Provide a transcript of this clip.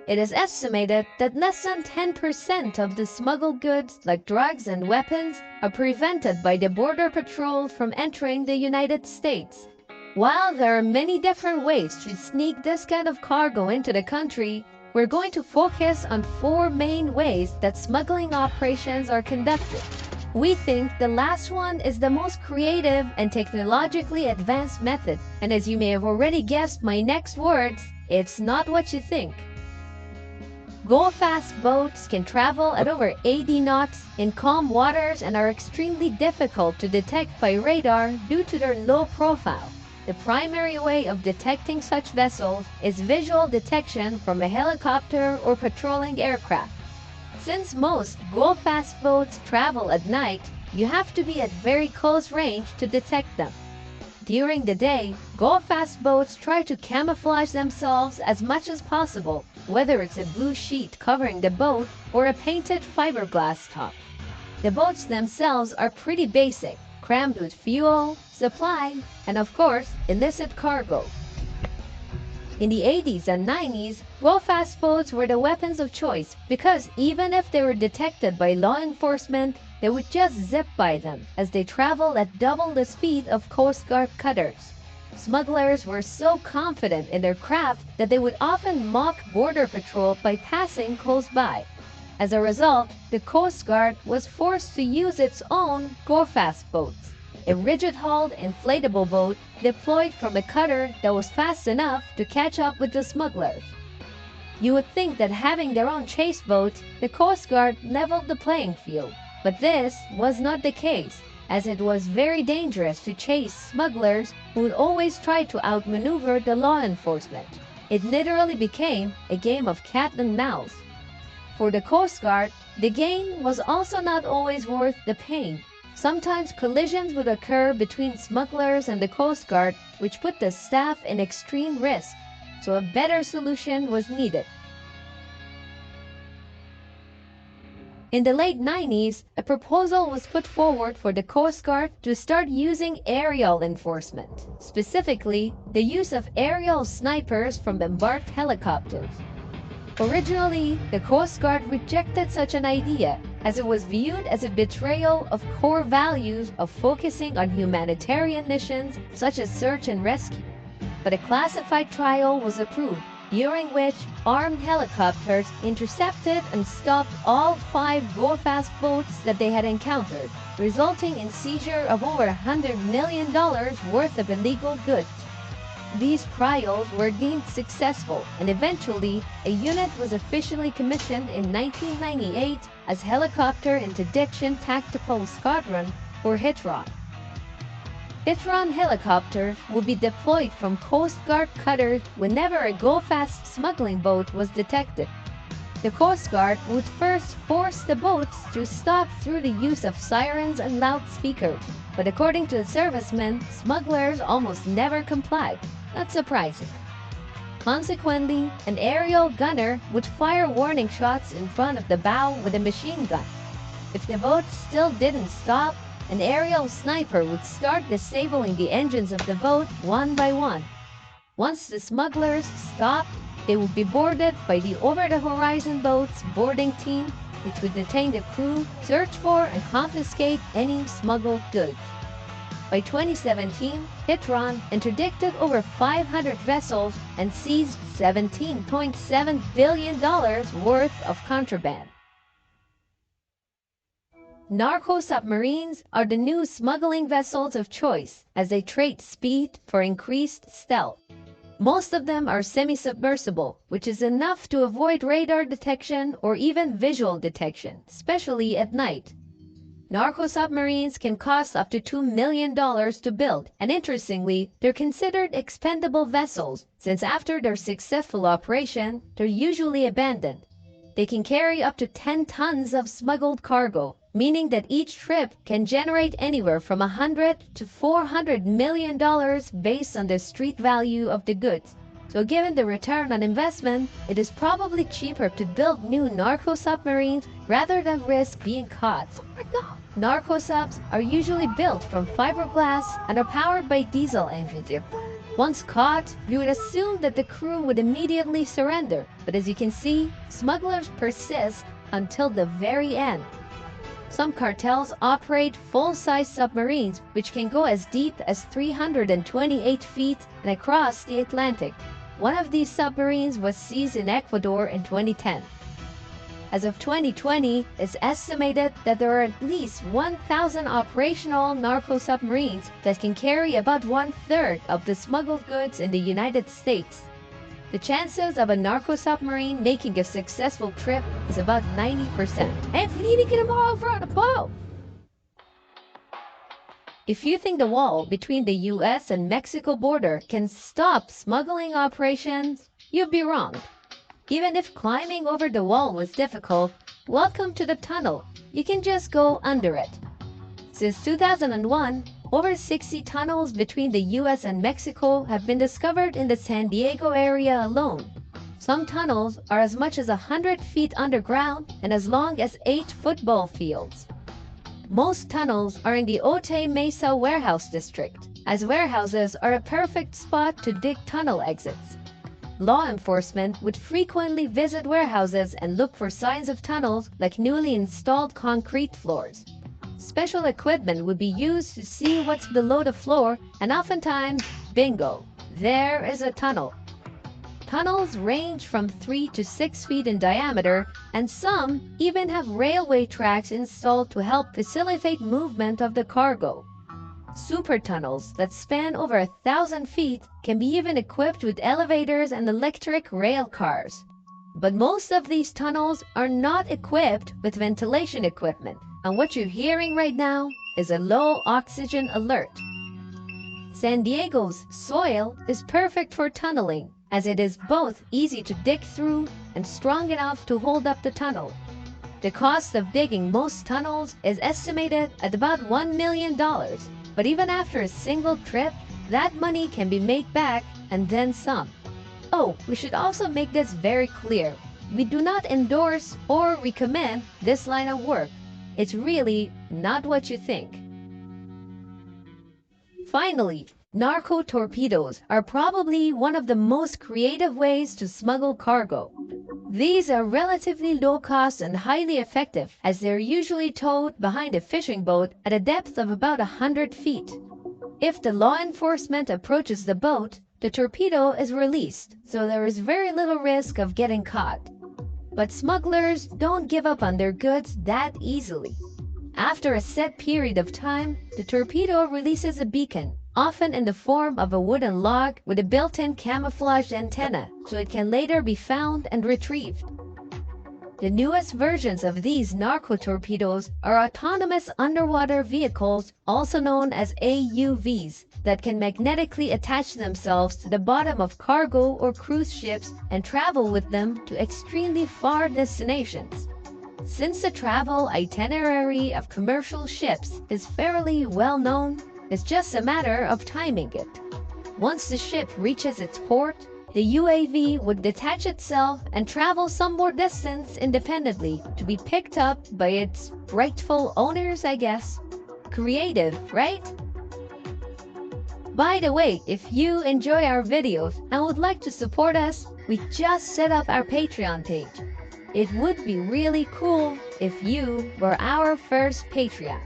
It is estimated that less than 10% of the smuggled goods, like drugs and weapons, are prevented by the Border Patrol from entering the United States. While there are many different ways to sneak this kind of cargo into the country, we're going to focus on four main ways that smuggling operations are conducted. We think the last one is the most creative and technologically advanced method, and as you may have already guessed my next words, it's not what you think. Go-fast boats can travel at over 80 knots in calm waters and are extremely difficult to detect by radar due to their low profile. The primary way of detecting such vessels is visual detection from a helicopter or patrolling aircraft. Since most go-fast boats travel at night, you have to be at very close range to detect them. During the day, go-fast boats try to camouflage themselves as much as possible, whether it's a blue sheet covering the boat or a painted fiberglass top. The boats themselves are pretty basic, crammed with fuel, supply, and of course, illicit cargo. In the 80s and 90s, go-fast boats were the weapons of choice because even if they were detected by law enforcement, they would just zip by them as they traveled at double the speed of Coast Guard cutters. Smugglers were so confident in their craft that they would often mock Border Patrol by passing close by. As a result, the Coast Guard was forced to use its own go-fast boats, a rigid-hulled inflatable boat deployed from a cutter that was fast enough to catch up with the smugglers. You would think that having their own chase boats, the Coast Guard leveled the playing field. But this was not the case, as it was very dangerous to chase smugglers who would always try to outmaneuver the law enforcement. It literally became a game of cat and mouse. For the Coast Guard, the gain was also not always worth the pain. Sometimes collisions would occur between smugglers and the Coast Guard, which put the staff in extreme risk, so a better solution was needed. In the late 90s, a proposal was put forward for the Coast Guard to start using aerial enforcement, specifically the use of aerial snipers from embarked helicopters. Originally, the Coast Guard rejected such an idea as it was viewed as a betrayal of core values of focusing on humanitarian missions such as search and rescue. But a classified trial was approved, during which armed helicopters intercepted and stopped all 5 go-fast boats that they had encountered, resulting in seizure of over $100 million worth of illegal goods. These trials were deemed successful, and eventually, a unit was officially commissioned in 1998 as Helicopter Interdiction Tactical Squadron, or HITROT. HITROT helicopters would be deployed from Coast Guard cutters whenever a go-fast smuggling boat was detected. The Coast Guard would first force the boats to stop through the use of sirens and loudspeakers, but according to the servicemen, smugglers almost never complied. Not surprising. Consequently, an aerial gunner would fire warning shots in front of the bow with a machine gun. If the boat still didn't stop, an aerial sniper would start disabling the engines of the boat one by one. Once the smugglers stopped, they would be boarded by the over-the-horizon boat's boarding team, which would detain the crew, search for and confiscate any smuggled goods. By 2017, HITROT interdicted over 500 vessels and seized $17.7 billion worth of contraband. Narco submarines are the new smuggling vessels of choice as they trade speed for increased stealth. Most of them are semi-submersible, which is enough to avoid radar detection or even visual detection, especially at night. Narco submarines can cost up to $2 million to build, and interestingly, they're considered expendable vessels, since after their successful operation, they're usually abandoned. They can carry up to 10 tons of smuggled cargo, meaning that each trip can generate anywhere from $100 to $400 million based on the street value of the goods. So given the return on investment, it is probably cheaper to build new narco submarines rather than risk being caught. Narco subs are usually built from fiberglass and are powered by diesel engines. Once caught, you would assume that the crew would immediately surrender, but as you can see, smugglers persist until the very end. Some cartels operate full-size submarines which can go as deep as 328 feet and across the Atlantic. One of these submarines was seized in Ecuador in 2010. As of 2020, it's estimated that there are at least 1,000 operational narco submarines that can carry about one-third of the smuggled goods in the United States. The chances of a narco submarine making a successful trip is about 90%. And we need to get them all over on a boat! If you think the wall between the US and Mexico border can stop smuggling operations, you'd be wrong. Even if climbing over the wall was difficult, welcome to the tunnel. You can just go under it. Since 2001, over 60 tunnels between the US and Mexico have been discovered in the San Diego area alone. Some tunnels are as much as 100 feet underground and as long as 8 football fields. Most tunnels are in the Otay Mesa warehouse district, as warehouses are a perfect spot to dig tunnel exits. Law enforcement would frequently visit warehouses and look for signs of tunnels like newly installed concrete floors. Special equipment would be used to see what's below the floor, and oftentimes, bingo, there is a tunnel. Tunnels range from 3 to 6 feet in diameter, and some even have railway tracks installed to help facilitate movement of the cargo. Super tunnels that span over 1,000 feet can be even equipped with elevators and electric rail cars. But most of these tunnels are not equipped with ventilation equipment, and what you're hearing right now is a low oxygen alert. San Diego's soil is perfect for tunneling, as it is both easy to dig through and strong enough to hold up the tunnel. The cost of digging most tunnels is estimated at about $1 million. But even after a single trip, that money can be made back and then some. Oh, we should also make this very clear. We do not endorse or recommend this line of work. It's really not what you think. Finally, narco torpedoes are probably one of the most creative ways to smuggle cargo. These are relatively low cost and highly effective, as they're usually towed behind a fishing boat at a depth of about 100 feet. If the law enforcement approaches the boat, the torpedo is released, so there is very little risk of getting caught. But smugglers don't give up on their goods that easily. After a set period of time, the torpedo releases a beacon, often in the form of a wooden log with a built-in camouflaged antenna, so it can later be found and retrieved. The newest versions of these narco torpedoes are autonomous underwater vehicles, also known as AUVs, that can magnetically attach themselves to the bottom of cargo or cruise ships and travel with them to extremely far destinations. Since the travel itinerary of commercial ships is fairly well known, it's just a matter of timing it. Once the ship reaches its port, the UAV would detach itself and travel some more distance independently to be picked up by its rightful owners, I guess. Creative, right? By the way, if you enjoy our videos and would like to support us, we just set up our Patreon page. It would be really cool if you were our first Patreon.